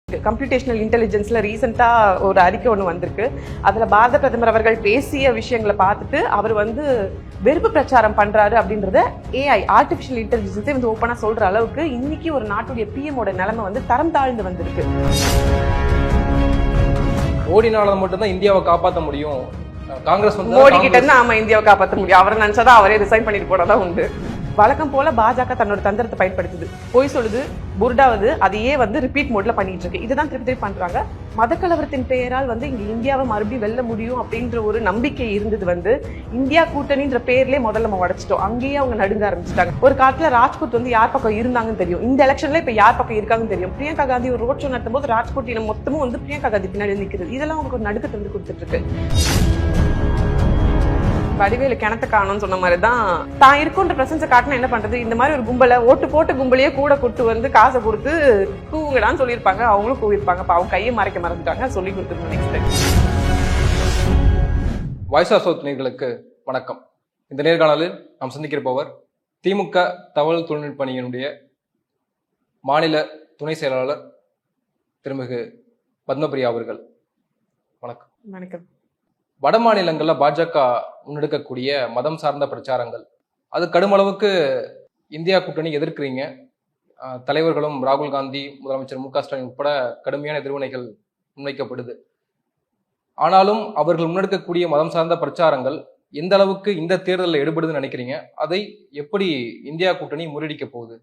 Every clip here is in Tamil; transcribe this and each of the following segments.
கம்ப்யூட்டேஷனல் இன்டெலிஜென்ஸ்ல ரீசெண்டா ஒரு அறிக்கை ஒன்று வந்திருக்கு. அதுல பாரத பிரதமர் அவர்கள் பேசிய விஷயங்களை பார்த்துட்டு அவர் வெறுப்பு பிரச்சாரம் பண்றாரு அப்படின்றத ஏஐ ஆர்டிபிஷியல் இன்டெலிஜென்ஸே ஓப்பனா சொல்ற அளவுக்கு இன்னைக்கு ஒரு நாட்டுடைய பிஎமோட நிலைமை தரம் தாழ்ந்து வந்திருக்கு. மோடினால மட்டும்தான் இந்தியாவை காப்பாற்ற முடியும். காங்கிரஸ் மோடி கிட்ட இருந்து ஆமா இந்தியாவை காப்பாற்ற முடியும். அவரை நினைச்சாதான் அவரே ரிசைன் பண்ணிட்டு போனதான் உண்டு. வழக்கம் போல பாஜக தன்னோட தந்திரத்தை பயன்படுத்துது, பொய் சொல்லுது, புர்டாவது, அதையே ரிப்பீட் மோட்ல பண்ணிட்டு இருக்கு. இதுதான் திருப்பி திருப்பி பண்றாங்க. மதக்கலவரத்தின் பெயரால் இங்க இந்தியாவை மறுபடியும் வெல்ல முடியும் அப்படின்ற ஒரு நம்பிக்கை இருந்தது. இந்தியா கூட்டணின்ற பேர்லயே முதல்ல நம்ம உடைச்சிட்டோம். அங்கேயே அவங்க நடுங்க ஆரம்பிச்சிட்டாங்க. ஒரு காலத்துல ராஜ்கோட் யார் பக்கம் இருந்தாங்கன்னு தெரியும். இந்த எலெக்ஷன்ல இப்ப யார் பக்கம் இருக்காங்கன்னு தெரியும். பிரியங்கா காந்தி ஒரு ரோட் ஷோ நடத்தும் போது ராஜ்கோட் இனம் மொத்தமும் பிரியங்கா காந்தி பின்னாடி நிற்கிறது. இதெல்லாம் உங்களுக்கு ஒரு நடுக்கத்தை கொடுத்துட்டு இருக்கு. வடிவேலு கிணத்த காணும்னு சொன்ன மாதிரிதான் தான் இருக்குன்ற பிரசன்ஸை காட்டினா என்ன பண்றது? இந்த மாதிரி ஒரு கும்பலை ஓட்டு போட்டு கும்பலையே கூட கூட்டு காசை கொடுத்து கூவுங்கடான்னு சொல்லியிருப்பாங்க. அவங்களும் கூவிருப்பாங்க. அவங்க கையை மறைக்க மறந்துட்டாங்க. சொல்லி கொடுத்துருந்தோம். நெக்ஸ்ட் வாய்ஸ் ஆஃப் சவுத் நேயர்களுக்கு வணக்கம். இந்த நேர்காணலில் நாம் சந்திக்கிறப்பவர் திமுக தகவல் தொழில்நுட்ப அணியினுடைய மாநில துணை செயலாளர் திருமிகு பத்மபிரியா அவர்கள். வணக்கம். வணக்கம். வட மாநிலங்கள்ல பாஜக முன்னெடுக்கக்கூடிய மதம் சார்ந்த பிரச்சாரங்கள் அது கடுமளவுக்கு இந்தியா கூட்டணி எதிர்க்கிறீங்க. தலைவர்களும் ராகுல் காந்தி, முதலமைச்சர் மு க ஸ்டாலின் உட்பட கடுமையான எதிர்வினைகள் முன்வைக்கப்படுது. ஆனாலும் அவர்கள் முன்னெடுக்கக்கூடிய மதம் சார்ந்த பிரச்சாரங்கள் எந்த அளவுக்கு இந்த தேர்தலில் எடுபடுதுன்னு நினைக்கிறீங்க? அதை எப்படி இந்தியா கூட்டணி முறியடிக்க போகுது?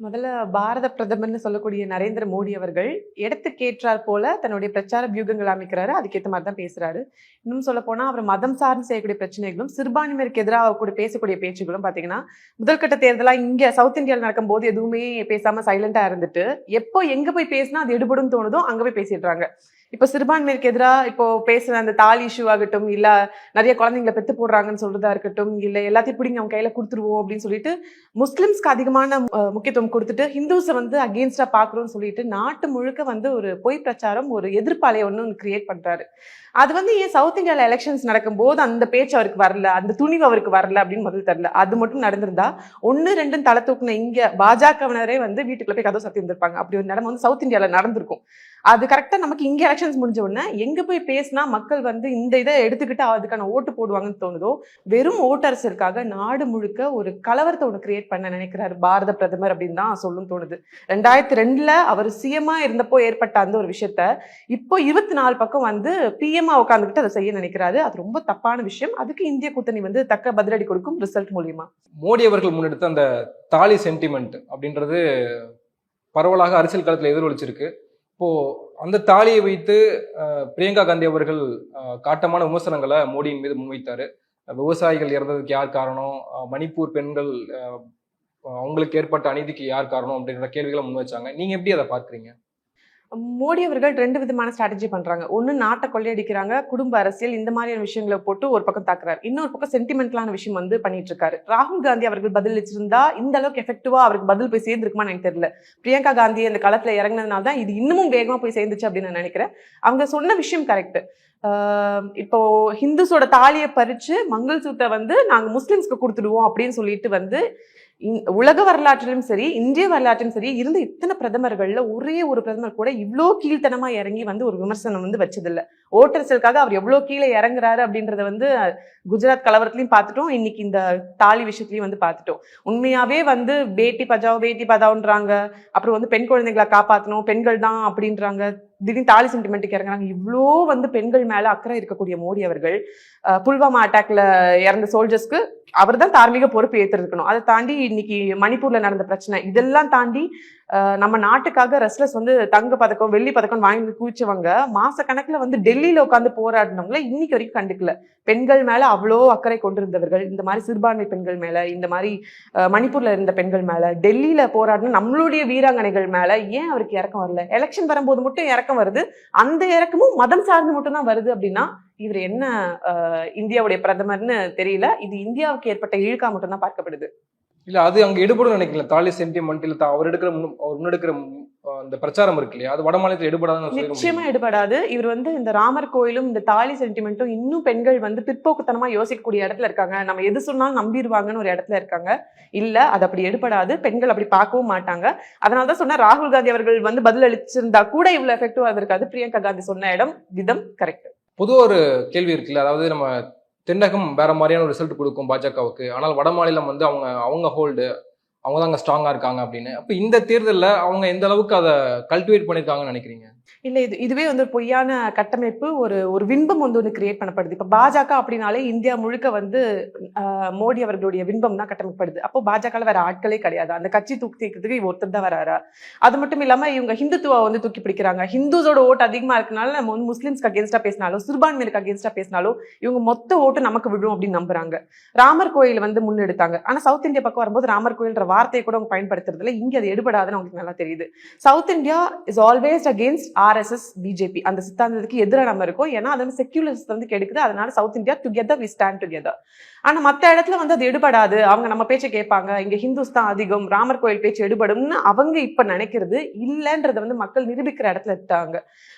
முதல்ல பாரத பிரதமர்னு சொல்லக்கூடிய நரேந்திர மோடி அவர்கள் இடத்துக்கேற்றார் போல தன்னுடைய பிரச்சார வியூகங்கள் அமைக்கிறாரு. அதுக்கேற்ற மாதிரி தான் பேசுறாரு. இன்னும் சொல்ல போனா அவர் மதம் சார்ந்து செய்யக்கூடிய பிரச்சனைகளும் சிறுபான்மையினருக்கு எதிராக கூட பேசக்கூடிய பேச்சுகளும் பாத்தீங்கன்னா முதல் கட்ட தேர்தலா இங்க சவுத் இந்தியாவில் நடக்கும் போது எதுவுமே பேசாம சைலண்டா இருந்துட்டு எப்போ எங்க போய் பேசினா அது எடுபடும் தோணுதோ அங்க போய் பேசிடுறாங்க. இப்போ சிறுபான்மையினருக்கு எதிராக இப்போ பேசுற அந்த தாலி இஷ்யூ ஆகட்டும், இல்ல நிறைய குழந்தைங்களை பெத்து போடுறாங்கன்னு சொல்றதா இருக்கட்டும், இல்ல எல்லாத்தையும் பிடிங்க அவங்க கையில கொடுத்துருவோம் அப்படின்னு சொல்லிட்டு முஸ்லிம்ஸ்க்கு அதிகமான முக்கியத்துவம் கொடுத்துட்டு ஹிந்துஸை அகேன்ஸ்டா பாக்குறோம்னு சொல்லிட்டு நாட்டு முழுக்க ஒரு பொய் பிரச்சாரம், ஒரு எதிர்ப்பாலையை ஒன்று கிரியேட் பண்றாரு. அது ஏன் சவுத் இந்தியாவில் எலெக்ஷன்ஸ் நடக்கும் போது அந்த பேச்சு அவருக்கு வரல, அந்த துணிவு அவருக்கு வரல அப்படின்னு முதல் தெரியல. அது மட்டும் நடந்திருந்தா 1-2 தலை தூக்குன இங்க பாஜகவினரே வீட்டுக்குள்ள போய் கதவு சத்தி இருந்திருப்பாங்க. அப்படி ஒரு நிலைமை சவுத் இந்தியாவில நடந்திருக்கும். அது கரெக்டா நமக்கு இங்க எலெக்ஷன்ஸ் முடிஞ்ச உடனே எங்க போய் பேசினா மக்கள் இந்த இதை எடுத்துக்கிட்டு அதுக்கான ஓட்டு போடுவாங்கன்னு தோணுதோ, வெறும் ஓட்டரசிற்காக நாடு முழுக்க ஒரு கலவரத்தை ஒன்று கிரியேட் பண்ண நினைக்கிறாரு பாரத பிரதமர் அப்படின்னு தான் சொல்லும் தோணுது. 2002 அவர் சிஎம்மா இருந்தப்போ ஏற்பட்ட அந்த ஒரு விஷயத்த இப்போ 24 பக்கம் பிஎம்மா உட்காந்துக்கிட்டு அதை செய்ய நினைக்கிறாரு. அது ரொம்ப தப்பான விஷயம். அதுக்கு இந்திய கூட்டணி தக்க பதிலடி கொடுக்கும் ரிசல்ட் மூலியமா. மோடி அவர்கள் முன்னெடுத்த அந்த தாலி சென்டிமெண்ட் அப்படின்றது பரவலாக அரசியல் களத்தில் எதிரொலிச்சிருக்கு. இப்போ அந்த தாலியை வைத்து பிரியங்கா காந்தி அவர்கள் காட்டமான விமர்சனங்களை மோடியின் மீது முன்வைத்தாரு. விவசாயிகள் இறந்ததுக்கு யார் காரணம், மணிப்பூர் பெண்கள் அவங்களுக்கு ஏற்பட்ட அநீதிக்கு யார் காரணம் அப்படின்ற கேள்விகளை முன்வைச்சாங்க. நீங்க எப்படி அதை பார்க்குறீங்க? மோடி அவர்கள் 2 விதமான ஸ்ட்ராட்டஜி பண்றாங்க. ஒன்னு நாட்டை கொள்ளையடிக்கிறாங்க, குடும்ப அரசியல் இந்த மாதிரியான விஷயங்களை போட்டு ஒரு பக்கம் தாக்குறாரு. இன்னொரு பக்கம் சென்டிமெண்டலான விஷயம் பண்ணிட்டு இருக்காரு. ராகுல் காந்தி அவர்கள் பதில் வச்சிருந்தா இந்த அளவுக்கு எஃபெக்டிவா அவருக்கு பதில் போய் சேர்ந்துருக்குமா எனக்கு தெரியல. பிரியங்கா காந்தி அந்த களத்துல இறங்கினதுனால தான் இது இன்னமும் வேகமா போய் சேர்ந்துச்சு அப்படின்னு நான் நினைக்கிறேன். அவங்க சொன்ன விஷயம் கரெக்ட். இப்போ ஹிந்துஸோட தாலியை பறிச்சு மங்கள் சூட்டை நாங்க முஸ்லிம்ஸ்க்கு கொடுத்துடுவோம் அப்படின்னு சொல்லிட்டு உலக வரலாற்றிலும் சரி இந்திய வரலாற்றிலும் சரி இருந்த இத்தனை பிரதமர்கள்ல ஒரே ஒரு பிரதமர் கூட இவ்வளோ கீழ்த்தனமா இறங்கி ஒரு விமர்சனம் வச்சதில்லை. ஓட்டரசலுக்காக அவர் எவ்வளவு கீழே இறங்குறாரு அப்படின்றத குஜராத் கலவரத்திலையும் பார்த்துட்டோம், இன்னைக்கு இந்த தாலி விஷயத்திலையும் பார்த்துட்டோம். உண்மையாவே பேட்டி பஜாவோ பேட்டி பதாவுன்றாங்க, அப்புறம் பெண் குழந்தைகளை காப்பாற்றணும், பெண்கள் தான் அப்படின்றாங்க, திடீர்னு தாலி சென்டிமெண்ட்டுக்கு இறங்குறாங்க. இவ்வளோ பெண்கள் மேல அக்கறை இருக்கக்கூடிய மோடி அவர்கள் புல்வாமா அட்டாக்ல இறந்த சோல்ஜர்ஸ்க்கு அவர் தான் தார்மீக பொறுப்பு ஏற்றிருக்கணும். அதை தாண்டி இன்னைக்கு மணிப்பூர்ல நடந்த பிரச்சனை இதெல்லாம் தாண்டி நம்ம நாட்டுக்காக ரெஸ்லர்ஸ் தங்க பதக்கம் வெள்ளி பதக்கம் வாங்கி குவிச்சவங்க மாச கணக்குல டெல்லியில உட்காந்து போராடினவங்கள இன்னைக்கு வரைக்கும் கண்டுக்கல. பெண்கள் மேல அவ்வளோ அக்கறை கொண்டிருந்தவர்கள், இந்த மாதிரி சிறுபான்மை பெண்கள் மேல, இந்த மாதிரி மணிப்பூர்ல இருந்த பெண்கள் மேல, டெல்லியில போராடின நம்மளுடைய வீராங்கனைகள் மேல ஏன் அவருக்கு இறக்கம் வரல? எலெக்ஷன் வரும்போது மட்டும் இறக்கம் வருது. அந்த இறக்கமும் மதம் சார்ந்து மட்டும் தான் வருது. அப்படின்னா இவர் என்ன இந்தியாவுடைய பிரதமர்னு தெரியல. இது இந்தியாவுக்கு ஏற்பட்ட இழுக்கா மட்டும் தான் பார்க்கப்படுது. இல்ல அது அங்க எடுபடும் நினைக்கல. தாலி சென்டிமெண்ட் இல்ல அவர் முன்னெடுக்கிற அந்த பிரச்சாரம் இருக்கு இல்லையா, அது வட மாநிலத்தில் எடுபடாதுன்னு சொல்லிட நிச்சயமா முடியுமா? எடுபடாது. இவர் வந்து இந்த ராமர் கோயிலும், இந்த தாலி சென்டிமெண்ட்டும் இன்னும் பெண்கள் வந்து பிற்போக்குத்தனமா யோசிக்கக்கூடிய இடத்துல இருக்காங்க. நம்ம எது சொன்னாலும் நம்பிருவாங்கன்னு ஒரு இடத்துல இருக்காங்க. இல்ல, அது அப்படி எடுபடாது. பெண்கள் அப்படி பார்க்கவும் மாட்டாங்க. அதனால தான் சொன்னேன், ராகுல் காந்தி அவர்கள் வந்து பதில் அளிச்சிருந்தா கூட இவ்வளவு எஃபெக்டிவா இருந்திருக்காது. பிரியங்கா காந்தி சொன்ன விதம் கரெக்ட். பொதுவா ஒரு கேள்வி இருக்குல்ல, அதாவது நம்ம தென்னகம் வேற மாதிரியான ஒரு ரிசல்ட் கொடுக்கும் பாஜகவுக்கு, ஆனால் வட மாநிலம் வந்து அவங்க அவங்க ஹோல்டு, அவங்க தான் அங்க ஸ்ட்ராங்கா இருக்காங்க அப்படின்னு. அப்ப இந்த தேர்தல்ல அவங்க எந்த அளவுக்கு அதை கல்டிவேட் பண்ணிருக்காங்கன்னு நினைக்கிறீங்க? இல்ல, இதுவே வந்து ஒரு பொய்யான கட்டமைப்பு. ஒரு ஒரு பிம்பம் வந்து ஒன்று கிரியேட் பண்ணப்படுது. இப்ப பாஜக அப்படின்னாலே இந்தியா முழுக்க வந்து மோடி அவர்களுடைய பிம்பம் தான் கட்டமைப்படுது. அப்போ பாஜகல வேற ஆட்களே கிடையாது. அந்த கட்சி தூக்கிறதுக்கு ஒருத்தர் தான் வராரா? அது மட்டும் இல்லாம இவங்க ஹிந்துத்துவ வந்து தூக்கி பிடிக்கிறாங்க. ஹிந்துஸோட ஓட்டு அதிகமா இருக்கனால நம்ம வந்து முஸ்லிம்ஸ்க்கு அகேன்ஸ்டா பேசினாலும், சிறுபான்மையினருக்கு அகேன்ஸ்டா பேசினாலும் இவங்க மொத்த ஓட்டு நமக்கு விடும் அப்படின்னு நம்புறாங்க. ராமர் கோயில் வந்து முன்னெடுத்தாங்க. ஆனா சவுத் இந்தியா பக்கம் வரும்போது ராமர் கோயில்ன்ற வார்த்தையை கூட அவங்க பயன்படுத்துறதுல இங்க அது எடுபடாதுன்னு அவங்களுக்கு நல்லா தெரியுது. South India is always against RSS BJP. அந்த சித்தாந்தத்துக்கு எதிராக நம்ம இருக்கோம். ஏன்னா அது வந்து செக்யூலரிசம் வந்து கெடுக்குது. அதனால South India together we stand together. ஆனா மத்த இடத்துல வந்து அது எடுபடாது, அவங்க நம்ம பேச்சை கேட்பாங்க, இங்க ஹிந்துஸ் தான் அதிகம், ராமர் கோயில் பேச்சு எடுபடும்னு அவங்க இப்ப நினைக்கிறது இல்லன்றத வந்து மக்கள் நிரூபிக்கிற இடத்துல இருக்காங்க.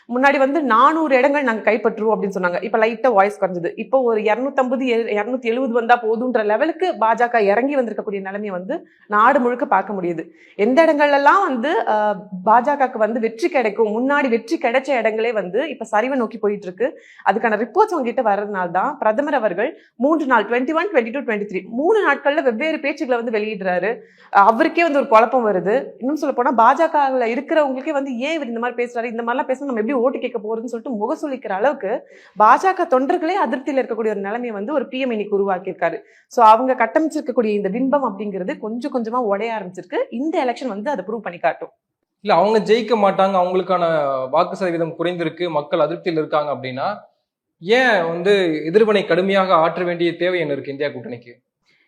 முன்னாடி வந்து 400 இடங்கள் நாங்க கைப்பற்றுவோம் அப்படின்னு சொன்னாங்க. இப்ப லைட்டா வாய்ஸ் குறைஞ்சது. இப்போ ஒரு 250 270 வந்தா போதுன்ற லெவலுக்கு பாஜக இறங்கி வந்திருக்கக்கூடிய நிலைமையை வந்து நாடு முழுக்க பார்க்க முடியுது. எந்த இடங்கள்ல எல்லாம் வந்து பாஜகவுக்கு வந்து வெற்றி கிடைக்கும், முன்னாடி வெற்றி கிடைச்ச இடங்களே வந்து இப்ப சரிவை நோக்கி போயிட்டு இருக்கு. அதுக்கான ரிப்போர்ட்ஸ் அவங்க கிட்ட வர்றதுனால தான் பிரதமர் அவர்கள் 3 நாள் 21, 22, 23 3 நாட்கள்ல வெவ்வேறு பேச்சுக்களை வந்து வெளியிடுறாரு. அவருக்கே வந்து ஒரு குழப்பம் வருது. இன்னும் சொல்ல போனா பாஜகவில் இருக்கிறவங்களுக்கே வந்து ஏன் இவர் இந்த மாதிரி பேசுறாரு, இந்த மாதிரிலாம் பேசணும், நம்ம எப்படி ஓட்டு கேட்க போறதுன்னு சொல்லிட்டு முகசொலிக்கிற அளவுக்கு பாஜக தொண்டர்களே அதிருப்தியில் இருக்கக்கூடிய ஒரு நிலைமையை வந்து ஒரு PM இன்னைக்கு உருவாக்கியிருக்காரு. சோ அவங்க கட்டமைச்சிருக்கக்கூடிய இந்த பிம்பம் அப்படிங்கிறது கொஞ்சம் கொஞ்சமா உடைய ஆரம்பிச்சிருக்கு. இந்த எலெக்ஷன் வந்து அதை ப்ரூவ் பண்ணி காட்டும். இல்ல, அவங்க ஜெயிக்க மாட்டாங்க, அவங்களுக்கான வாக்கு சதவீதம் குறைந்திருக்கு, மக்கள் அதிருப்தியில் இருக்காங்க அப்படின்னா ஏன் வந்து எதிர்வினை கடுமையாக ஆற்ற வேண்டிய தேவை என்ன இருக்கு இந்தியா கூட்டணிக்கு?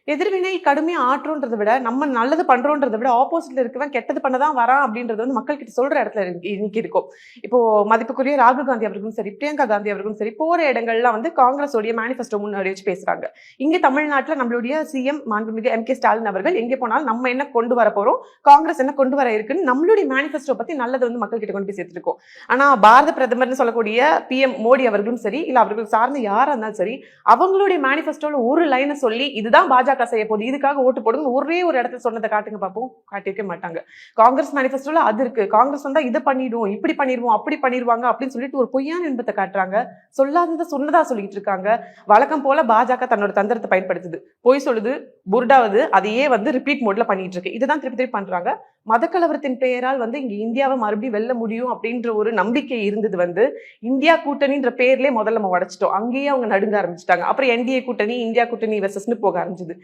எதிர்வினை கடுமையா ஆற்றோன்றதை விட நம்ம நல்லது பண்றோன்றதை விட ஆப்போசிட்ல இருக்கவன் கெட்டது பண்ணதான் வரான் அப்படின்றது வந்து மக்கள் கிட்ட சொல்ற இடத்துல இன்னைக்கு இருக்கும். இப்போ மதிப்புக்குரிய ராகுல் காந்தி அவர்களும் சரி, பிரியங்கா காந்தி அவர்களும் சரி, போற இடங்கள்லாம் வந்து காங்கிரஸோடைய மேனிஃபெஸ்டோ முன்னாடி வச்சு பேசுறாங்க. இங்க தமிழ்நாட்டுல நம்மளுடைய CM மாண்புமிகு MK ஸ்டாலின் அவர்கள் எங்கே போனாலும் நம்ம என்ன கொண்டு வர போறோம், காங்கிரஸ் என்ன கொண்டு வர இருக்குன்னு நம்மளுடைய மேனிஃபெஸ்டோ பத்தி நல்லது வந்து மக்கள் கிட்ட கொண்டு போய் சேர்த்துருக்கோம். ஆனா பாரத பிரதமர்னு சொல்லக்கூடிய PM மோடி அவர்களும் சரி, இல்ல அவர்கள் சார்ந்த யாரா இருந்தாலும் சரி, அவங்களுடைய மேனிஃபெஸ்டோல ஒரு லைனை சொல்லி இதுதான் பாஜக செய்ய போகுது, இதுக்காக ஓட்டு போடுங்க ஒரே ஒரு இடத்துல சொன்னதை காட்டுங்க பார்ப்போம், காட்டியிருக்க மாட்டாங்க. காங்கிரஸ் மேனிஃபெஸ்டோல அது இருக்கு, காங்கிரஸ் வந்தா இதை பண்ணிடுவோம், இப்படி பண்ணிடுவோம், அப்படி பண்ணிடுவாங்க அப்படின்னு சொல்லிட்டு ஒரு பொய்யான இன்பத்தை காட்டுறாங்க. சொல்லாததை சொன்னதா சொல்லிட்டு இருக்காங்க. வழக்கம் போல பாஜக தன்னோட தந்திரத்தை பயன்படுத்துது, பொய் சொல்லுது, புர்டாவது, அதையே வந்து ரிப்பீட் மோட்ல பண்ணிட்டு இருக்கு. இதுதான் திருப்பி திருப்பி பண்றாங்க. மதக்கலவரத்தின் பெயரால் வந்து இங்க இந்தியாவை மறுபடியும் வெல்ல முடியும் அப்படின்ற ஒரு நம்பிக்கை இருந்தது வந்து இந்தியா கூட்டணின்ற பேர்லயே முதல்ல நம்ம உடைச்சிட்டோம். அங்கேயே அவங்க நடுங்க ஆரம்பிச்சிட்டாங்க. அப்புறம் NDA கூட்டணி, இந்தியா கூட்டணி வெர்சஸ்னு போக ஆரம்பிச்சது.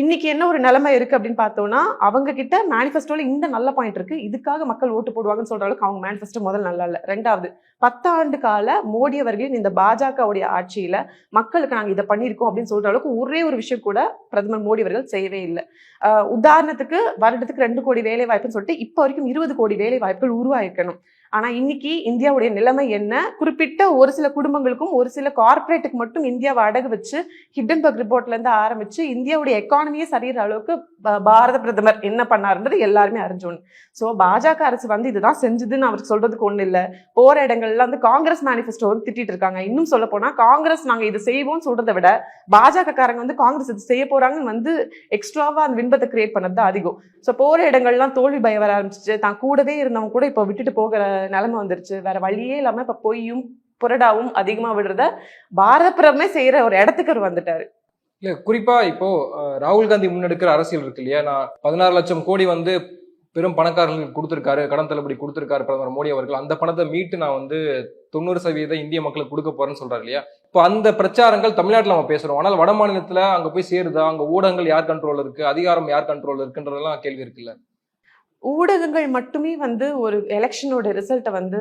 இன்னைக்கு என்ன ஒரு நிலைமை இருக்கு அப்படின்னு பார்த்தோம்னா, அவங்க கிட்ட மேனிஃபெஸ்டோல இந்த நல்ல பாயிண்ட் இருக்கு, இதுக்காக மக்கள் ஓட்டு போடுவாங்கன்னு சொல்ற அளவுக்கு அவங்க மேனிஃபெஸ்டோ முதல் நல்லா இல்ல. ரெண்டாவது, 10 ஆண்டு கால மோடி அவர்களின் இந்த பாஜகவுடைய ஆட்சியில மக்களுக்கு நாங்க இதை பண்ணியிருக்கோம் அப்படின்னு சொல்ற அளவுக்கு ஒரே ஒரு விஷயம் கூட பிரதமர் மோடி அவர்கள் செய்யவே இல்லை. உதாரணத்துக்கு வருடத்துக்கு 2 கோடி வேலை வாய்ப்புன்னு சொல்லிட்டு இப்ப வரைக்கும் 20 கோடி வேலை வாய்ப்புகள் உருவாயிருக்கணும். ஆனா இன்னைக்கு இந்தியாவுடைய நிலைமை என்ன, குறிப்பிட்ட ஒரு சில குடும்பங்களுக்கும் ஒரு சில கார்பரேட்டுக்கு மட்டும் இந்தியாவை அடகு வச்சு ஹிண்டன்பர்க் ரிப்போர்ட்ல இருந்து ஆரம்பிச்சு இந்தியாவுடைய எக்கானமியே சரியிற அளவுக்கு பாரத பிரதமர் என்ன பண்ணாருன்றது எல்லாருமே அறிஞ்சோன்னு. சோ பாஜக அரசு வந்து இதுதான் செஞ்சதுன்னு அவருக்கு சொல்றதுக்கு ஒண்ணு இல்ல. போற இடங்கள்ல வந்து காங்கிரஸ் மேனிஃபெஸ்டோ வந்து திட்டிட்டு இருக்காங்க. இன்னும் சொல்ல போனா காங்கிரஸ் நாங்க இது செய்வோம்னு சொல்றதை விட பாஜக காரங்க வந்து காங்கிரஸ் இது செய்ய போறாங்கன்னு வந்து எக்ஸ்ட்ராவா அந்த பிம்பத்தை கிரியேட் பண்ணது தான் அதிகம். சோ போற இடங்கள்லாம் தோல்வி பயம் வர ஆரம்பிச்சிச்சு. தான் கூடவே இருந்தவங்க கூட இப்ப விட்டுட்டு போகிற நிலைமை வந்துருச்சு. வேற வழியே இல்லாம இப்ப பொய்யும் புரடாவும் அதிகமா விடுறத பாரத பிரதமே செய்யற ஒரு இடத்துக்கு அவர் வந்துட்டாரு. இல்ல, குறிப்பா இப்போ ராகுல் காந்தி முன்னெடுக்கிற அரசியல் இருக்கு இல்லையா, நான் 16 லட்சம் கோடி வந்து பெரும் பணக்காரர்களுக்கு கொடுத்திருக்காரு, கடன் தள்ளுபடி கொடுத்திருக்காரு பிரதமர் மோடி அவர்கள், அந்த பணத்தை மீட்டு நான் வந்து 90% இந்திய மக்களுக்கு கொடுக்க போறேன்னு சொல்றாரு இல்லையா. இப்போ அந்த பிரச்சாரங்கள் தமிழ்நாட்டில் நம்ம பேசுறோம், ஆனால் வட மாநிலத்துல அங்க போய் சேருதா, அங்க ஊடகங்கள் யார் கண்ட்ரோல் இருக்கு, அதிகாரம் யார் கண்ட்ரோல் இருக்குன்றதெல்லாம் கேள்வி இருக்குல்ல. ஊடகங்கள் மட்டுமே வந்து ஒரு எலெக்ஷனோட ரிசல்ட்டை வந்து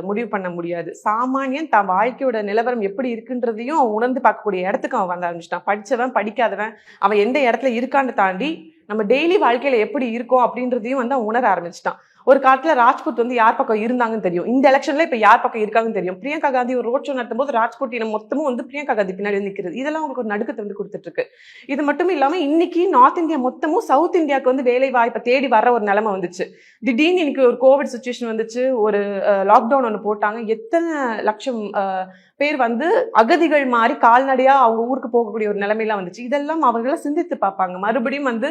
முடிவு பண்ண முடியாது. சாமானியன் தான் வாழ்க்கையோட நிலவரம் எப்படி இருக்குன்றதையும் அவன் உணர்ந்து பார்க்கக்கூடிய இடத்துக்கு அவன் வந்த ஆரம்பிச்சிட்டான். படிச்சவன் படிக்காதவன் அவன் எந்த இடத்துல இருக்கான்னு தாண்டி நம்ம டெய்லி வாழ்க்கையில எப்படி இருக்கோம் அப்படின்றதையும் வந்து அவன் உணர ஆரம்பிச்சிட்டான். ஒரு காலத்துல ராஜ்புத் வந்து யார் பக்கம் இருந்தாங்கன்னு தெரியும். இந்த எலெக்ஷன்ல இப்ப யார் பக்கம் இருக்காங்கன்னு தெரியும். பிரியங்கா காந்தி ஒரு ரோட் ஷோ நடத்தும் போது ராஜ்புட் இனம் மொத்தமும் வந்து பிரியங்கா காந்தி பின்னாடி வந்து நிக்கிறது. இதெல்லாம் உங்களுக்கு ஒரு நடுக்கத்தை வந்து கொடுத்துட்டு இருக்கு. இது மட்டும் இல்லாம இன்னைக்கு நார்த் இந்தியா மொத்தமும் சவுத் இந்தியாவுக்கு வந்து வேலை வாய்ப்பை தேடி வர ஒரு நிலைமை வந்துச்சு. திடீர்னு இன்னைக்கு ஒரு கோவிட் சுச்சுவேஷன் வந்துச்சு, ஒரு லாக்டவுன் ஒன்று போட்டாங்க. எத்தனை லட்சம் பேர் வந்து அகதிகள் மாதிரி கால்நடையா அவங்க ஊருக்கு போகக்கூடிய ஒரு நிலைமையெல்லாம் வந்துச்சு. இதெல்லாம் அவர்கள சிந்தித்து பார்ப்பாங்க. மறுபடியும் வந்து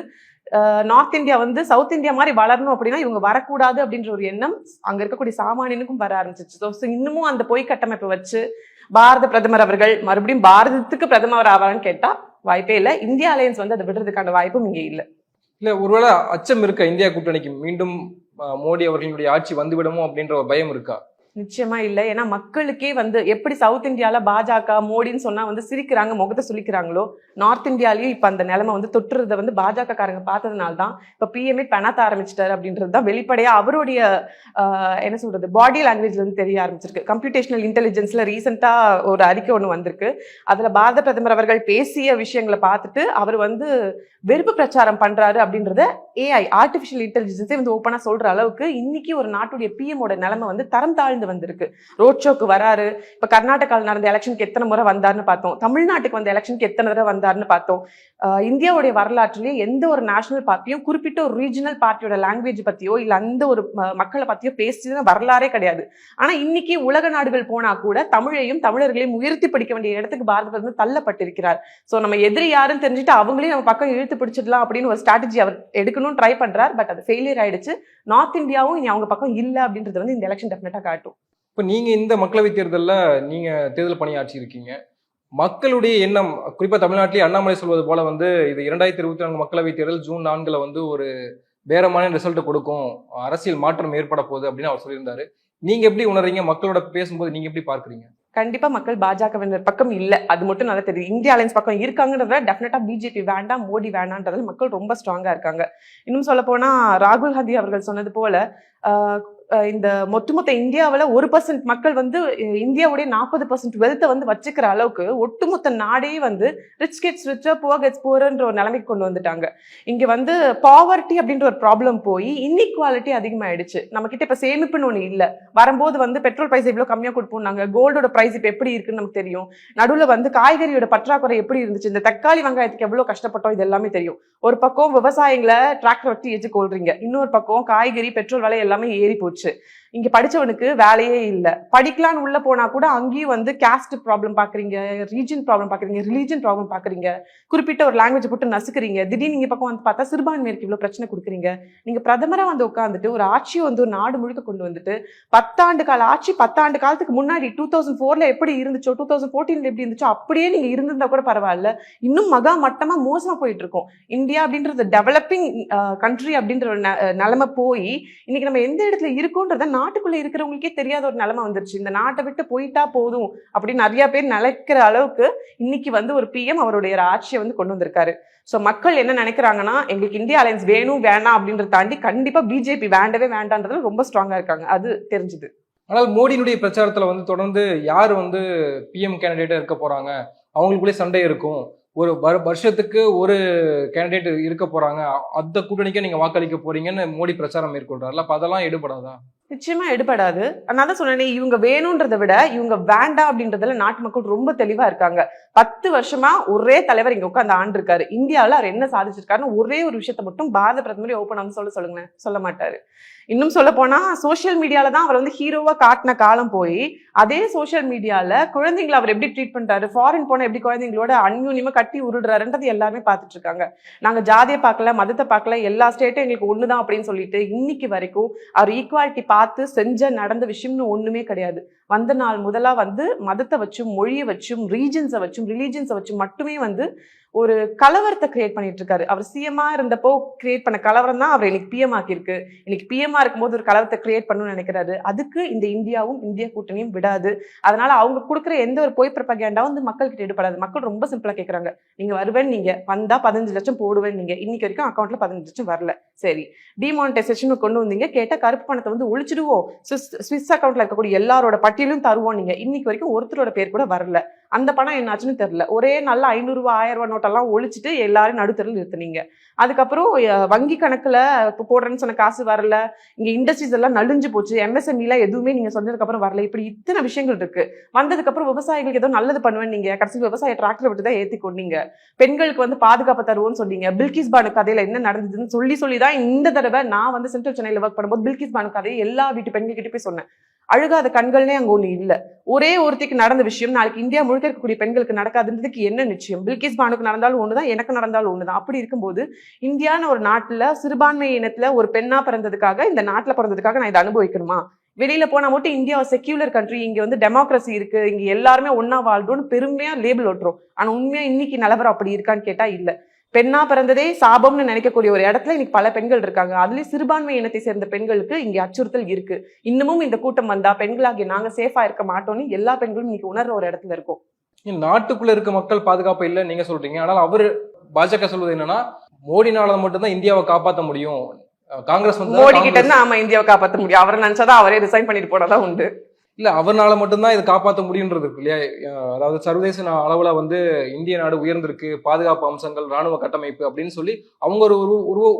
நார்த் இந்தியா வந்து சவுத் இந்தியா மாதிரி வளரணும் அப்படின்னா இவங்க வரக்கூடாது அப்படின்ற ஒரு எண்ணம் அங்க இருக்கக்கூடிய சாமானியனுக்கும் வர ஆரம்பிச்சிச்சு. இன்னமும் அந்த பொய் கட்டமைப்பை வச்சு பாரத பிரதமர் அவர்கள் மறுபடியும் பாரதத்துக்கு பிரதமர் ஆவாரான்னு கேட்டா வாய்ப்பே இல்லை. இந்தியா அலையன்ஸ் வந்து அதை விடுறதுக்கான வாய்ப்பும் இங்க இல்லை. இல்ல ஒருவேளை அச்சம் இருக்கா இந்தியா கூட்டணிக்கு மீண்டும் மோடி அவர்களுடைய ஆட்சி வந்துவிடுமோ அப்படின்ற ஒரு பயம் இருக்கா? நிச்சயமா இல்லை. ஏன்னா மக்களுக்கே வந்து எப்படி சவுத் இந்தியால பாஜக மோடின்னு சொன்னா வந்து சிரிக்கிறாங்க, முகத்தை சுளிக்கிறாங்களோ, நார்த் இந்தியாலயும் இப்ப அந்த நிலைமை வந்து தொற்றுறதை வந்து பாஜக காரங்க பார்த்ததுனால தான் இப்ப பிஎம்ஏ பெணாத்த ஆரம்பிச்சிட்டாரு அப்படின்றது தான் வெளிப்படையா அவருடைய என்ன சொல்றது பாடி லாங்குவேஜ்ல இருந்து தெரிய ஆரம்பிச்சிருக்கு. கம்ப்யூட்டேஷனல் இன்டெலிஜென்ஸ்ல ரீசெண்டா ஒரு அறிக்கை ஒண்ணு வந்திருக்கு. அதுல பாரத பிரதமர் அவர்கள் பேசிய விஷயங்களை பார்த்துட்டு அவர் வந்து வெறுப்பு பிரச்சாரம் பண்றாரு அப்படின்றத ஏஐ ஆர்டிபிஷியல் இன்டெலிஜென்ஸே வந்து ஓப்பனா சொல்ற அளவுக்கு இன்னைக்கு ஒரு நாட்டுடைய பிஎமோட நிலைமை வந்து தரம் தாழ்ந்து வந்திருக்கு. ரோட் ஷோக்கு வராரு. இப்ப கர்நாடகாவில் நடந்த எலெக்ஷனுக்கு எத்தனை முறை வந்தாருன்னு பார்த்தோம். தமிழ்நாட்டுக்கு வந்த எலெக்ஷனுக்கு எத்தனை தடவை வந்தாருன்னு பார்த்தோம். இந்தியாவுடைய வரலாற்றிலேயே எந்த ஒரு நேஷனல் பார்ட்டியும் குறிப்பிட்ட ஒரு ரீஜனல் பார்ட்டியோட லாங்குவேஜ் பத்தியோ இல்ல அந்த ஒரு மக்களை பத்தியோ பேசின வரலாறே கிடையாது. ஆனா இன்னைக்கு உலக நாடுகள் போனா கூட தமிழையும் தமிழர்களையும் உயர்த்தி பிடிக்க வேண்டிய இடத்துக்கு பாரத பிரதமர் தள்ளப்பட்டிருக்கிறார். சோ நம்ம எதிரி யாருன்னு தெரிஞ்சுட்டு அவங்களையும் நம்ம பக்கம் இழுத்து பிடிச்சிடலாம் அப்படின்னு ஒரு ஸ்ட்ராட்டஜி அவர் எடுக்கணும்னு ட்ரை பண்றார். பட் அது ஃபெயிலியர் ஆயிடுச்சு. நார்த் இந்தியாவும் இனி அவங்க பக்கம் இல்ல அப்படின்றது வந்து இந்த எலெக்ஷன் டெஃபினட்டா காட்டும். இப்ப நீங்க இந்த மக்களவை தேர்தலில் நீங்க தேர்தல் பணியாற்றி இருக்கீங்க. மக்களுடைய எண்ணம் குறிப்பா தமிழ்நாட்டிலேயே அண்ணாமலை சொல்வது போல வந்து இது 2024 மக்களவை தேர்தல் ஜூன் 4 வந்து ஒரு வேறமான ரிசல்ட் கொடுக்கும், அரசியல் மாற்றம் ஏற்பட போகுது அப்படின்னு அவர் சொல்லியிருந்தாரு. நீங்க எப்படி உணர்றீங்க? மக்களோட பேசும்போது நீங்க எப்படி பார்க்குறீங்க? கண்டிப்பா மக்கள் பாஜகவினர் பக்கம் இல்ல, அது மட்டும் நல்லா தெரியுது. இந்தியா அலையன்ஸ் பக்கம் இருக்காங்கன்றத டெஃபினட்டா பிஜேபி வேண்டாம் மோடி வேண்டான்றதுல மக்கள் ரொம்ப ஸ்ட்ராங்கா இருக்காங்க. இன்னும் சொல்ல போனா ராகுல் காந்தி அவர்கள் சொன்னது போல இந்த ஒட்டுமொத்த இந்தியாவில் 1% மக்கள் வந்து இந்தியாவுடைய 40% வெல்த்தை வந்து வச்சுக்கிற அளவுக்கு ஒட்டுமொத்த நாடே வந்து ரிச் கெட்ஸ் ரிச்சா புவர் கெட்ஸ் புவர்ன்ற ஒரு நிலைமைக்கு கொண்டு வந்துட்டாங்க. இங்க வந்து பாவர்ட்டி அப்படின்ற ஒரு ப்ராப்ளம் போய் இன்இக்வாலிட்டி அதிகமாயிடுச்சு. நம்ம கிட்ட இப்ப சேமிப்புன்னு ஒண்ணு இல்ல. வரும்போது வந்து பெட்ரோல் பிரைஸ் இவ்வளவு கம்மியா கொடுப்போம், நாங்க கோல்டோட பிரைஸ் இப்ப எப்படி இருக்குன்னு நமக்கு தெரியும். நடுவுல வந்து காய்கறியோட பற்றாக்குறை எப்படி இருந்துச்சு, இந்த தக்காளி வெங்காயத்துக்கு எவ்வளவு கஷ்டப்பட்டோம், இது எல்லாமே தெரியும். ஒரு பக்கம் விவசாயிகளை டிராக்டர் வச்சு எச்சு கொள்றீங்க, இன்னொரு பக்கம் காய்கறி பெட்ரோல் விலை எல்லாமே ஏறி போச்சு. இங்க படிச்சவனுக்கு வேலையே இல்ல. படிக்கலான்னு உள்ள போனா கூட அங்கேயும் வந்து காஸ்ட் ப்ராப்ளம் பாக்குறீங்க, ரீஜன் ப்ராப்ளம் பாக்குறீங்க, ரிலீஜன் ப்ராப்ளம் பாக்குறீங்க, குறிப்பிட்ட ஒரு லாங்குவேஜ் போட்டு நசுக்குறீங்க. திடீர்னு நீங்க பக்கம் வந்து பார்த்தா சிறுபான்மையினருக்கு இவ்வளவு பிரச்சனை கொடுக்குறீங்க. நீங்க பிரதமரா வந்து உட்காந்துட்டு ஒரு ஆட்சியை வந்து ஒரு நாடு முழுக்க கொண்டு வந்துட்டு 10 ஆண்டு கால ஆட்சி, 10 ஆண்டு காலத்துக்கு முன்னாடி 2004 எப்படி இருந்துச்சோ 2014 எப்படி இருந்துச்சோ அப்படியே நீங்க இருந்திருந்தா கூட பரவாயில்ல. இன்னும் மகா மட்டமா மோசமா போயிட்டு இருக்கோம். இந்தியா அப்படின்றது டெவலப்பிங் கண்ட்ரி அப்படின்ற ஒரு நிலைமை போய் இன்னைக்கு நம்ம எந்த இடத்துல இருக்கோன்றத நாட்டுக்குள்ள இருக்கிறவங்களுக்கே தெரியாத ஒரு நிலைமை வந்துருச்சு. இந்த நாட்டை விட்டு போயிட்டா போதும் அப்படின்னு நிறைய பேர் நினைக்கிற அளவுக்கு இன்னைக்கு வந்து ஒரு பிஎம் அவருடைய ஆட்சியை வந்து கொண்டு வந்திருக்காரு. சோ மக்கள் என்ன நினைக்கிறாங்கன்னா, எங்களுக்கு இந்தியா அலையன்ஸ் வேணும் வேணாம் அப்படின்றத தாண்டி கண்டிப்பா பிஜேபி வேண்டவே வேண்டான்றதுல ரொம்ப ஸ்ட்ராங்கா இருக்காங்க. அது தெரிஞ்சுது. ஆனால் மோடியினுடைய பிரச்சாரத்துல வந்து தொடர்ந்து யார் வந்து பிஎம் கேண்டிடேட்டா இருக்க போறாங்க, அவங்களுக்குள்ளே சண்டை இருக்கும். ஒரு வருஷத்துக்கு ஒரு கேண்டிடேட் இருக்க போறாங்க, அந்த கூட்டணிக்கே நீங்க வாக்களிக்க போறீங்கன்னு மோடி பிரச்சாரம் மேற்கொள்றாருல, அப்ப அதெல்லாம் எடுபடாதா? நிச்சயமா எடுபடாது. நான் தான் சொன்னேனே, இவங்க வேணும்ன்றதை விட இவங்க வேண்டாம் அப்படின்றதுல நாட்டு மக்கள் ரொம்ப தெளிவா இருக்காங்க. 10 வருஷமா ஒரே தலைவர் இங்க உட்காந்து ஆண்டு இருக்காரு. இந்தியாவில் அவர் என்ன சாதிச்சிருக்காருன்னு ஒரே ஒரு விஷயத்த மட்டும் பாரத பிரதமர் ஓப்பன் வந்து சொல்லுங்க, சொல்ல மாட்டாரு. இன்னும் சொல்ல போனா சோசியல் மீடியால தான் அவர் வந்து ஹீரோவா காட்டின காலம் போய் அதே சோசியல் மீடியால குழந்தைங்களை அவர் எப்படி ட்ரீட் பண்றாரு, ஃபாரின் போன எப்படி குழந்தைங்களோட அந்யூன்யமா கட்டி உருடுறாருன்றது எல்லாருமே பார்த்துட்டு இருக்காங்க. நாங்க ஜாதியை பார்க்கல, மதத்தை பார்க்கல, எல்லா ஸ்டேட்டும் எங்களுக்கு ஒண்ணுதான் அப்படின்னு சொல்லிட்டு இன்னைக்கு வரைக்கும் அவர் ஈக்குவாலிட்டி பார்த்து செஞ்ச நடந்த விஷயம்னு ஒண்ணுமே கிடையாது. வந்த நாள் முதலா வந்து மதத்தை வச்சும் மொழியை வச்சும் ரீஜன்ஸை வச்சும் ரிலீஜன்ஸை வச்சும் மட்டுமே வந்து ஒரு கலவரத்தை கிரியேட் பண்ணிட்டு இருக்காரு. அவர் சிஎம்மா இருந்தப்போ கிரியேட் பண்ண கலவரம் தான் அவர் இன்னைக்கு பிஎம் ஆக்கியிருக்கு. இன்னைக்கு பிஎம்மா இருக்கும்போது ஒரு கலவரத்தை கிரியேட் பண்ணணும்னு நினைக்கிறாரு. அதுக்கு இந்த இந்தியாவும் இந்திய கூட்டணியும் விடாது. அதனால அவங்க கொடுக்குற எந்த ஒரு பொய் ப்ரொபகேண்டாவும் வந்து மக்கள் கிட்ட ஈடுபடாது. மக்கள் ரொம்ப சிம்பிளா கேட்கறாங்க, நீங்க வருவேன், நீங்க வந்தா 15 லட்சம் போடுவேன், நீங்க இன்னைக்கு வரைக்கும் அக்கௌண்ட்ல 15 லட்சம் வரல, சரி, டிமானிட்டைசேஷன் கொண்டு வந்தீங்க, கேட்டா கருப்பு பணத்தை வந்து ஒழிச்சிடுவோம், ஸ்விஸ் அக்கௌண்ட்ல இருக்கக்கூடிய எல்லாரோட பட்டியலும் தருவோம். நீங்க இன்னைக்கு வரைக்கும் ஒருத்தரோட பேர் கூட வரல. அந்த பணம் என்னாச்சுன்னு தெரியல. ஒரே நல்ல 500 ரூபாய் 1000 ரூபாய் நோட்டெல்லாம் ஒழிச்சிட்டு எல்லாரும் நடுத்தரில் நிறுத்துனீங்க. அதுக்கப்புறம் வங்கி கணக்குல இப்போ போடுறேன்னு சொன்ன காசு வரல. இங்க இண்டஸ்ட்ரீஸ் எல்லாம் நலிஞ்சு போச்சு. MSME எல்லாம் எதுவுமே நீங்க சொன்னதுக்கு அப்புறம் வரல. இப்படி இத்தனை விஷயங்கள் இருக்கு. வந்ததுக்கு அப்புறம் விவசாயிகளுக்கு ஏதோ நல்லது பண்ணுவேன் நீங்க, கடைசி விவசாய டிராக்டர் விட்டு தான் ஏத்தி கொண்டீங்க. பெண்களுக்கு வந்து பாதுகாப்பு தருவோம்னு சொன்னீங்க. பில்கிஸ் பானு கதையில என்ன நடந்ததுன்னு சொல்லி தான் இந்த தடவை நான் வந்து சென்ட்ரல் சென்னையில ஒர்க் பண்ணும்போது பில்கிஸ் பானு கதையை எல்லா வீட்டு பெண்கள் கிட்ட போய் சொன்னேன். அழுகாத கண்கள்னே அங்க ஒண்ணு இல்ல. ஒரே ஒருத்திக்கு நடந்த விஷயம் நாளைக்கு இந்தியா முழுக்க இருக்கக்கூடிய பெண்களுக்கு நடக்காதுன்றதுக்கு என்ன நிச்சயம்? பில்கிஸ் பானுக்கு நடந்தாலும் ஒண்ணுதான், எனக்கு நடந்தாலும் ஒண்ணுதான். அப்படி இருக்கும்போது இந்தியான்னு ஒரு நாட்டுல சிறுபான்மை இனத்துல ஒரு பெண்ணா பிறந்ததுக்காக, இந்த நாட்டுல பிறந்ததுக்காக நான் இதை அனுபவிக்கணுமா? வெளியில போனா மட்டும் இந்தியா செக்யூலர் கண்ட்ரி, இங்க வந்து டெமோக்ரஸி இருக்கு, இங்க எல்லாருமே ஒன்னா வாழ்றோம்னு பெருமையா லேபிள் ஓட்டுறோம். ஆனா உண்மையா இன்னைக்கு நிலவரம் அப்படி இருக்கான்னு கேட்டா இல்ல. பெண்ணா பிறந்ததே சாபம்னு நினைக்கக்கூடிய ஒரு இடத்துல இன்னைக்கு பல பெண்கள் இருக்காங்க. அதுலயும் சிறுபான்மை இனத்தை சேர்ந்த பெண்களுக்கு இங்க அச்சுறுத்தல் இருக்கு. இன்னமும் இந்த கூட்டம் வந்தா பெண்களாகிய நாங்க சேஃபா இருக்க மாட்டோம்னு எல்லா பெண்களும் இன்னைக்கு உணர்ற ஒரு இடத்துல இருக்கும். நாட்டுக்குள்ள இருக்க மக்கள் பாதுகாப்பு இல்லை நீங்க சொல்றீங்க. ஆனால் அவர் பாஜக சொல்வது என்னன்னா, மோடினால மட்டும்தான் இந்தியாவை காப்பாற்ற முடியும். காங்கிரஸ் வந்து மோடி கிட்ட இருந்து ஆமா இந்தியாவை காப்பாற்ற முடியும். அவரை நினைச்சாதான் அவரே ரிசைன் பண்ணிட்டு போனதான் உண்டு. இல்ல அவர்னால மட்டும்தான் இதை காப்பாற்ற முடியுன்றது இருக்கு இல்லையா? அதாவது சர்வதேச அளவுல வந்து இந்திய நாடு உயர்ந்திருக்கு, பாதுகாப்பு அம்சங்கள், ராணுவ கட்டமைப்பு அப்படின்னு சொல்லி அவங்க ஒரு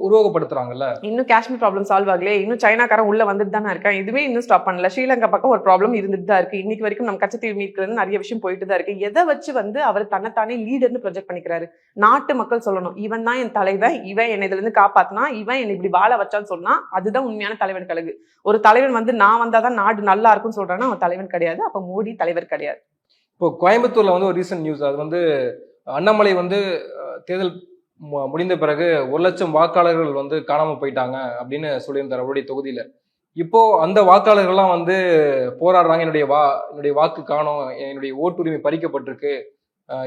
உருவகப்படுத்துறாங்கல்ல. இன்னும் காஷ்மீர் ப்ராப்ளம் சால்வ் ஆகல, இன்னும் சைனாக்காரன் உள்ள வந்துட்டு தானே இருக்கான், இதுவே இன்னும் ஸ்டாப் பண்ணல. ஸ்ரீலங்கா பக்கம் ஒரு ப்ராப்ளம் இருந்துட்டு தான் இருக்கு. இன்னைக்கு வரைக்கும் நம்ம கச்சத்தீவு மீட்கிறது நிறைய விஷயம் போயிட்டு தான் இருக்கு. எதை வச்சு வந்து அவர் தன்னைத்தானே லீடர்னு ப்ரொஜெக்ட் பண்ணிக்கிறாரு? நாட்டு மக்கள் சொல்லணும், இவன் தான் என் தலைவன், இவன் என்னை இதுல இருந்து காப்பாத்தினா, இவன் என்னை இப்படி வாழ வச்சான்னு சொன்னா அதுதான் உண்மையான தலைவன் கழகு. ஒரு தலைவன் வந்து நான் வந்தாதான் நாடு நல்லா இருக்கும்னு சொல்றான்னா அவன் தலைவன் கிடையாது. அப்ப மோடி தலைவர் கிடையாது. இப்போ கோயம்புத்தூர்ல வந்து ஒரு ரீசன்ட் நியூஸ், அது வந்து அண்ணாமலை வந்து தேர்தல் முடிந்த பிறகு 1 லட்சம் வாக்காளர்கள் வந்து காணாம போயிட்டாங்க அப்படின்னு சொல்லியிருந்தார் அவருடைய தொகுதியில. இப்போ அந்த வாக்காளர்கள்லாம் வந்து போராடுறாங்க, என்னுடைய வாக்கு காணோம், என்னுடைய ஓட்டுரிமை பறிக்கப்பட்டிருக்கு,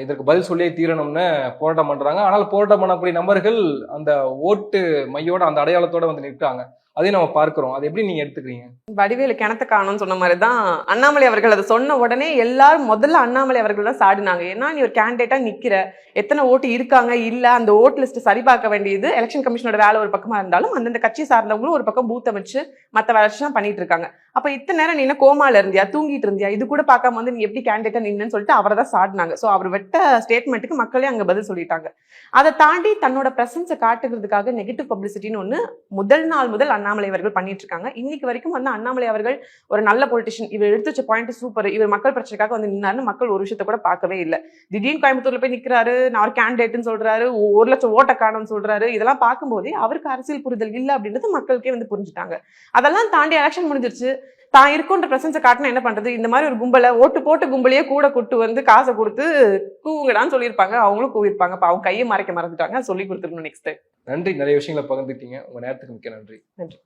இதற்கு பதில் சொல்லியே தீரணும்னு போராட்டம் பண்றாங்க. ஆனால் போராட்டம் பண்ணக்கூடிய நபர்கள் அந்த ஓட்டு மையோட அந்த அடையாளத்தோட வந்து நிற்காங்க. அதையும் நம்ம பார்க்கிறோம். அது எப்படி நீங்க எடுத்துக்கிறீங்க? வடிவேலு கிணத்த காணும்னு சொன்ன மாதிரிதான் அண்ணாமலை அவர்கள் அதை சொன்ன உடனே எல்லாரும் முதல்ல அண்ணாமலை அவர்கள் தான் சாடினாங்க. ஏன்னா நீ ஒரு கேண்டிடேட்டா நிக்கிற, எத்தனை ஓட்டு இருக்காங்க இல்ல, அந்த ஓட் லிஸ்ட் சரி பார்க்க வேண்டியது எலெக்ஷன் கமிஷனோட வேலை ஒரு பக்கமா இருந்தாலும் அந்தந்த கட்சி சார்ந்தவங்களும் ஒரு பக்கம் பூத்த வச்சு மத்த வேலை பண்ணிட்டு இருக்காங்க. அப்ப இத்தனை நேரம் நீ என்ன கோமால இருந்தியா, தூங்கிட்டு இருந்தியா, இது கூட பார்க்காம வந்து நீ எப்படி கேண்டிடேட்டா நின்னு சொல்லிட்டு அவரை தான் சாடினாங்க. சோ அவர் வெட்ட ஸ்டேட்மெண்ட்டுக்கு மக்களே அங்க பதில் சொல்லிட்டாங்க. அதை தாண்டி தன்னோட பிரசன்ஸை காட்டுகிறதுக்காக நெகட்டிவ் பப்ளிசிட்டின்னு ஒண்ணு முதல் நாள் முதல் அண்ணாமலை அவர்கள் பண்ணிட்டு இருக்காங்க. இன்னைக்கு வரைக்கும் வந்து அண்ணாமலை அவர்கள் ஒரு நல்ல பொலிட்டிஷியன், இவர் எடுத்து வச்ச பாயிண்ட் சூப்பர், இவர் மக்கள் பிரச்சனைக்காக வந்து நின்னாருன்னு மக்கள் ஒரு விஷயத்த கூட பார்க்கவே இல்லை. திடீர்னு கோயம்புத்தூர்ல போய் நிக்கிறாரு, நான் ஒரு கேண்டிடேட்னு சொல்றாரு, 1 லட்சம் ஓட்ட காணும்னு சொல்றாரு. இதெல்லாம் பார்க்கும்போதே அவருக்கு அரசியல் புரிதல் இல்லை அப்படின்றது மக்களுக்கே வந்து புரிஞ்சுட்டாங்க. அதெல்லாம் தாண்டி எலெக்ஷன் முடிஞ்சிருச்சு, தான் இருக்குன்ற பிரசன்ஸை காட்டினா என்ன பண்றது? இந்த மாதிரி ஒரு கும்பலை ஓட்டு போட்டு கும்பலையே கூட கூட்டு வந்து காசை கொடுத்து கூவுங்கடான்னு சொல்லியிருப்பாங்க. அவங்களும் கூவிருப்பாங்க. அவங்க கையை மறைக்க மறந்துட்டாங்க. சொல்லி கொடுத்துருக்கணும் நெக்ஸ்ட் டைம். நன்றி, நிறைய விஷயங்களை பகிர்ந்துட்டீங்க. உங்க நேரத்துக்கு மிக்க நன்றி. நன்றி.